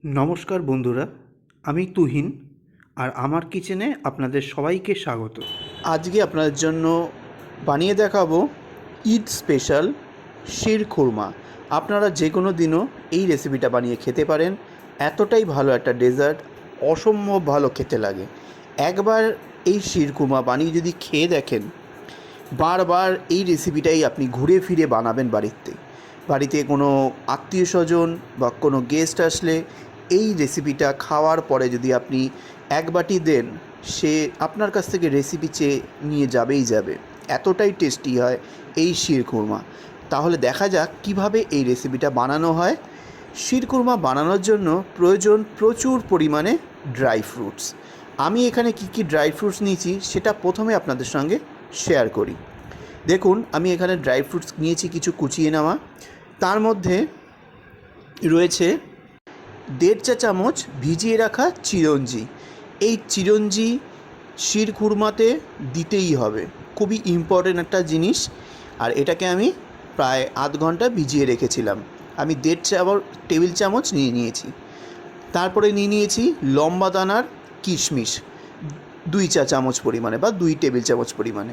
নমস্কার বন্ধুরা, আমি তুহিন আর আমার কিচেনে আপনাদের সবাইকে স্বাগত। আজকে আপনাদের জন্য বানিয়ে দেখাবো ঈদ স্পেশাল শিরখুরমা। আপনারা যে কোনো দিনও এই রেসিপিটা বানিয়ে খেতে পারেন। এতটাই ভালো একটা ডেজার্ট, অসম্ভব ভালো খেতে লাগে। একবার এই শিরখুরমা বানিয়ে যদি খেয়ে দেখেন, বারবার এই রেসিপিটাই আপনি ঘুরে ফিরে বানাবেন বাড়িতে কোনো আত্মীয় স্বজন বা কোনো গেস্ট আসলে এই রেসিপিটা খাওয়ার পরে যদি আপনি এক বাটি দেন, সে আপনার কাছ থেকে রেসিপি চেয়ে নিয়ে যাবে। এতটাই টেস্টি হয় এই শিরখুরমা। তাহলে দেখা যাক কিভাবে এই রেসিপিটা বানানো হয়। শিরখুরমা বানানোর জন্য প্রয়োজন প্রচুর পরিমাণে ড্রাই ফ্রুটস। আমি এখানে কি ড্রাই ফ্রুটস নিয়েছি সেটা প্রথমে আপনাদের সঙ্গে শেয়ার করি। দেখুন, আমি এখানে ড্রাই ফ্রুটস নিয়েছি কিছু কুচিয়ে নেওয়া। তার মধ্যে রয়েছে 1.5 চা চামচ ভিজিয়ে রাখা চিরঞ্জি। এই চিরঞ্জি শিরখুরমাতে দিতেই হবে, খুবই ইম্পর্টেন্ট একটা জিনিস। আর এটাকে আমি প্রায় আধ ঘন্টা ভিজিয়ে রেখেছিলাম। আমি 1.5 টেবিল চামচ নিয়েছি। তারপরে নিয়েছি লম্বা দানার কিশমিশ 2 চা চামচ পরিমাণে বা 2 টেবিল চামচ পরিমাণে।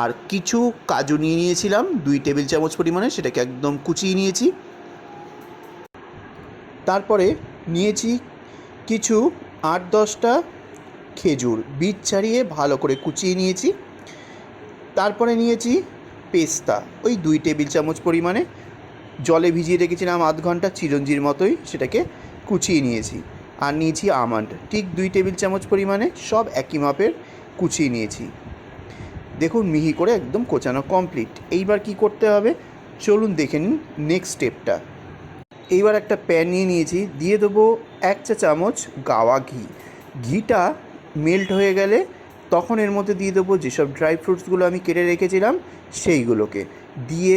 আর কিছু কাজু নিয়েছিলাম 2 টেবিল চামচ পরিমাণে, সেটাকে একদম কুচিয়ে নিয়েছি। তারপরে নিয়েছি কিছু 8-10টা খেজুর, বীজ ছাড়িয়ে ভালো করে কুচিয়ে নিয়েছি। তারপরে নিয়েছি পেস্তা, ওই 2 টেবিল চামচ পরিমাণে, জলে ভিজিয়ে রেখেছিলাম আধ ঘন্টা, চিরঞ্জির মতোই সেটাকে কুচিয়ে নিয়েছি। আর নিয়েছি আমন্ড, ঠিক 2 টেবিল চামচ পরিমাণে, সব একই মাপের কুচিয়ে নিয়েছি। দেখুন, মিহি করে একদম কোচানো কমপ্লিট। এইবার কি করতে হবে চলুন দেখে নিন নেক্সট স্টেপটা। এইবার একটা প্যান নিয়েছি, দিয়ে দেবো 1 চা চামচ গাওয়া ঘি। ঘিটা মেল্ট হয়ে গেলে তখন এর মধ্যে দিয়ে দেবো যেসব ড্রাই ফ্রুটসগুলো আমি কেটে রেখেছিলাম সেইগুলোকে দিয়ে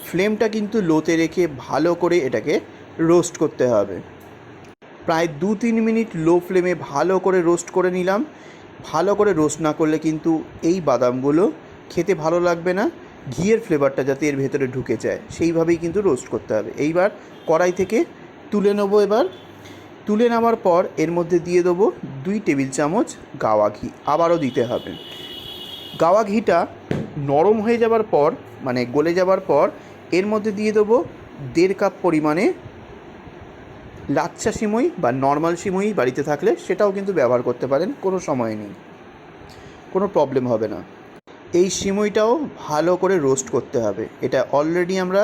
ফ্লেমটা কিন্তু লোতে রেখে ভালো করে এটাকে রোস্ট করতে হবে। প্রায় 2-3 মিনিট লো ফ্লেমে ভালো করে রোস্ট করে নিলাম। ভালো করে রোস্ট না করলে কিন্তু এই বাদামগুলো খেতে ভালো লাগবে না। ঘিয়ের ফ্লেভারটা যাতে এর ভেতরে ঢুকে যায় সেইভাবেই কিন্তু রোস্ট করতে হবে। এইবার কড়াই থেকে তুলে নেবো। এবার তুলে নেওয়ার পর এর মধ্যে দিয়ে দেবো 2 টেবিল চামচ গাওয়া ঘি, আবারও দিতে হবে। গাওয়া ঘিটা নরম হয়ে যাবার পর, মানে গলে যাবার পর, এর মধ্যে দিয়ে দেবো 1.5 কাপ পরিমাণে লাচ্ছা সিমই বা নর্মাল সিমই বাড়িতে থাকলে সেটাও কিন্তু ব্যবহার করতে পারেন, কোনো সময় নেই, কোনো প্রবলেম হবে না। এই সিমইটাও ভালো করে রোস্ট করতে হবে। এটা অলরেডি আমরা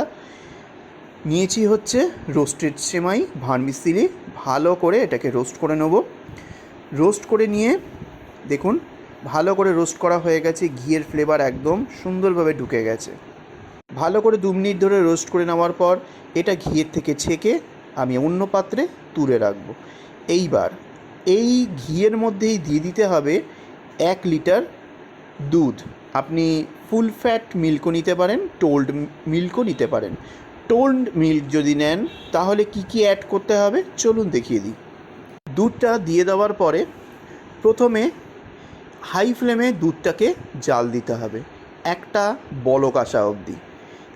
নিয়েছি হচ্ছে রোস্টেড সেমাই ভার্মিসেলি, ভালো করে এটাকে রোস্ট করে নেব। রোস্ট করে নিয়ে দেখুন ভালো করে রোস্ট করা হয়ে গেছে, ঘিয়ের ফ্লেভার একদম সুন্দরভাবে ঢুকে গেছে। ভালো করে 2 মিনিট ধরে রোস্ট করে নেওয়ার পর এটা ঘিয়ের থেকে ছেঁকে আমি অন্য পাত্রে তুলে রাখবো। এইবার এই ঘিয়ের মধ্যেই দিয়ে দিতে হবে 1 লিটার দুধ। আপনি ফুল ফ্যাট মিল্কও নিতে পারেন, টোল্ড মিল্কও নিতে পারেন। টোল্ড মিল্ক যদি নেন তাহলে কি অ্যাড করতে হবে চলুন দেখিয়ে দিই। দুধটা দিয়ে দেওয়ার পরে প্রথমে হাই ফ্লেমে দুধটাকে জাল দিতে হবে একটা বলক আসা অবধি,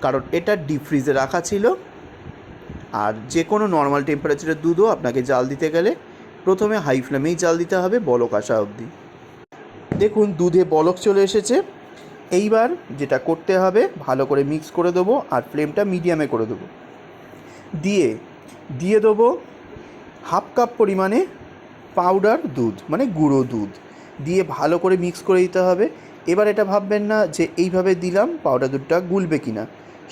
কারণ এটা ডিপ ফ্রিজে রাখা ছিল। আর যে কোনো নর্মাল টেম্পারেচারের দুধও আপনাকে জাল দিতে গেলে প্রথমে হাই ফ্লেমেই জাল দিতে হবে বলক আসা অবধি। দেখুন দুধে বলক চলে এসেছে। এইবার যেটা করতে হবে ভালো করে মিক্স করে দেবো আর ফ্লেমটা মিডিয়ামে করে দেবো। দিয়ে দেবো 1/2 কাপ পরিমাণে পাউডার দুধ, মানে গুঁড়ো দুধ, দিয়ে ভালো করে মিক্স করে দিতে হবে। এবার এটা ভাববেন না যে এইভাবে দিলাম পাউডার দুধটা গুলবে কি না,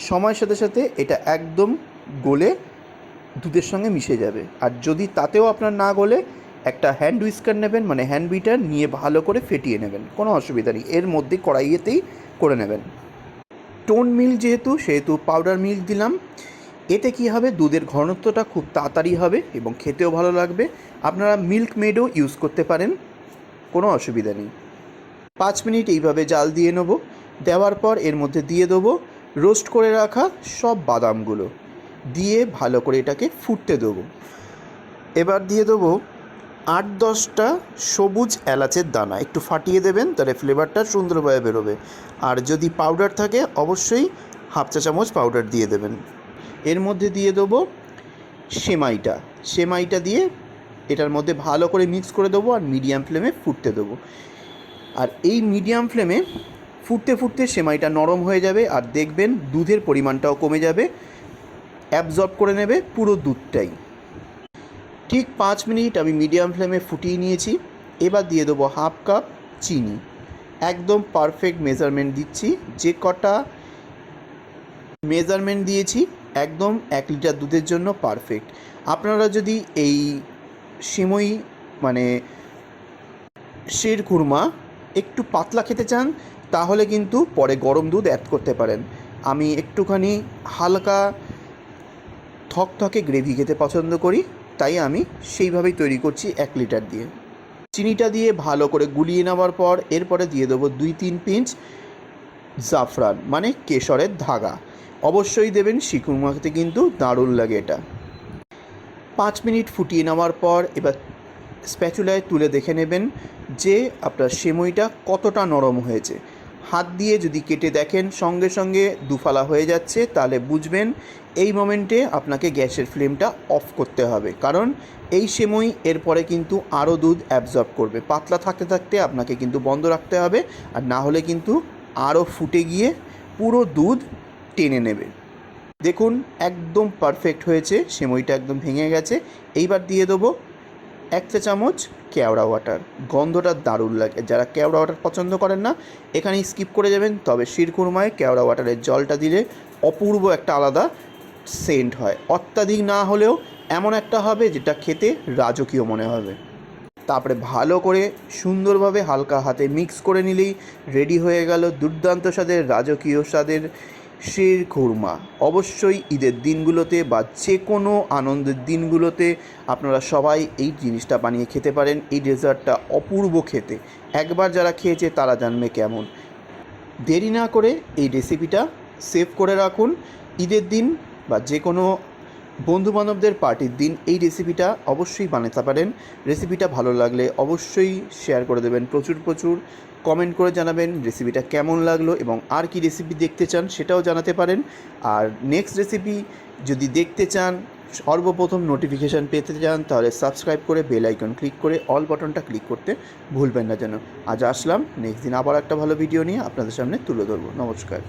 সময়ের সাথে সাথে এটা একদম গলে দুধের সঙ্গে মিশে যাবে। আর যদি তাতেও আপনার না গলে একটা হ্যান্ড উইস্কার নেবেন, মানে হ্যান্ড বিটার নিয়ে ভালো করে ফেটিয়ে নেবেন, কোনো অসুবিধা নেই। এর মধ্যে কড়াইয়েতেই করে নেবেন। টোন মিল্ক সেহেতু পাউডার মিল্ক দিলাম। এতে কি হবে, দুধের ঘনত্বটা খুব তাড়াতাড়ি হবে এবং খেতেও ভালো লাগবে। আপনারা মিল্ক মেডও ইউজ করতে পারেন, কোনো অসুবিধা নেই। 5 মিনিট এইভাবে জাল দিয়ে নেব। দেওয়ার পর এর মধ্যে দিয়ে দেবো রোস্ট করে রাখা সব বাদামগুলো, দিয়ে ভালো করে এটাকে ফুটতে দেবো। এবার দিয়ে দেবো 8-10টা সবুজ এলাচের দানা, একটু ফাটিয়ে দেবেন তাহলে ফ্লেভারটা সুন্দরভাবে বেরোবে। আর যদি পাউডার থাকে অবশ্যই 1/2 চা চামচ পাউডার দিয়ে দেবেন। এর মধ্যে দিয়ে দেবো সেমাইটা, সেমাইটা দিয়ে এটার মধ্যে ভালো করে মিক্স করে দেবো আর মিডিয়াম ফ্লেমে ফুটতে দেবো। আর এই মিডিয়াম ফ্লেমে ফুটতে ফুটতে সেমাইটা নরম হয়ে যাবে আর দেখবেন দুধের পরিমাণটাও কমে যাবে, অ্যাবজর্ব করে নেবে পুরো দুধটাই। ঠিক 5 মিনিট আমি মিডিয়াম ফ্লেমে ফুটিয়ে নিয়েছি। এবার দিয়ে দেবো হাফ কাপ চিনি, একদম পারফেক্ট মেজারমেন্ট দিচ্ছি। যে কটা মেজারমেন্ট দিয়েছি একদম 1 লিটার দুধের জন্য পারফেক্ট। আপনারা যদি এই সিমই মানে শিরখুরমা একটু পাতলা খেতে চান তাহলে কিন্তু পরে গরম দুধ অ্যাড করতে পারেন। আমি একটুখানি হালকা থকথকে গ্রেভি খেতে পছন্দ করি, তাই আমি সেইভাবেই তৈরি করছি 1 লিটার দিয়ে। চিনিটা দিয়ে ভালো করে গুলিয়ে নেওয়ার পর এরপরে দিয়ে দেবো 2-3 পিঞ্চ জাফরান মানে কেশরের ধাগা। অবশ্যই দেবেন, শিরখুরমা খেতে কিন্তু দারুণ লাগে এটা। 5 মিনিট ফুটিয়ে নেওয়ার পর এবার স্প্যাচুলায় তুলে দেখে নেবেন যে আপনার সেমইটা কতটা নরম হয়েছে। হাত দিয়ে যদি কেটে দেখেন সঙ্গে সঙ্গে দুফালা হয়ে যাচ্ছে, তাহলে বুঝবেন এই মোমেন্টে আপনাকে গ্যাসের ফ্লেমটা অফ করতে হবে, কারণ এই সেমই এরপরে কিন্তু আরও দুধ অ্যাবজর্ব করবে। পাতলা থাকতে থাকতে আপনাকে কিন্তু বন্ধ রাখতে হবে, আর না হলে কিন্তু আরও ফুটে গিয়ে পুরো দুধ টেনে নেবে। দেখুন একদম পারফেক্ট হয়েছে, সেমইটা একদম ভেঙে গেছে। এইবার দিয়ে দেবো 1 চা চামচ কেওড়া ওয়াটার, গন্ধটা দারুণ লাগে। যারা কেওড়া ওয়াটার পছন্দ করেন না এখানেই স্কিপ করে যাবেন, তবে শিরখুরমায় কেওড়া ওয়াটারের জলটা দিলে অপূর্ব একটা আলাদা সেন্ট হয়। অত্যাধিক না হলেও এমন একটা হবে যেটা খেতে রাজকীয় মনে হবে। তারপরে ভালো করে সুন্দরভাবে হালকা হাতে মিক্স করে নিলেই রেডি হয়ে গেল দুর্দান্ত স্বাদের রাজকীয় স্বাদের শিরখুরমা। অবশ্যই ঈদের দিনগুলোতে বা যে কোনো আনন্দের দিনগুলোতে আপনারা সবাই এই জিনিসটা বানিয়ে খেতে পারেন। এই ডেজার্টটা অপূর্ব খেতে, একবার যারা খেয়েছে তারা জানবে কেমন। দেরি না করে এই রেসিপিটা সেভ করে রাখুন। ঈদের দিন বা যে কোনো বন্ধুবান্ধবদের পার্টির দিন এই রেসিপিটা অবশ্যই বানাতে পারেন। রেসিপিটা ভালো লাগলে অবশ্যই শেয়ার করে দেবেন, প্রচুর কমেন্ট করে জানাবেন রেসিপিটা কেমন লাগলো এবং আর কি রেসিপি দেখতে চান সেটাও জানাতে পারেন। আর নেক্সট রেসিপি যদি দেখতে চান, সর্বপ্রথম নোটিফিকেশান পেতে চান, তাহলে সাবস্ক্রাইব করে বেল আইকন ক্লিক করে অল বাটনটা ক্লিক করতে ভুলবেন না যেন। আজ আসলাম, নেক্সট দিন আবার একটা ভালো ভিডিও নিয়ে আপনাদের সামনে তুলে ধরবো। নমস্কার।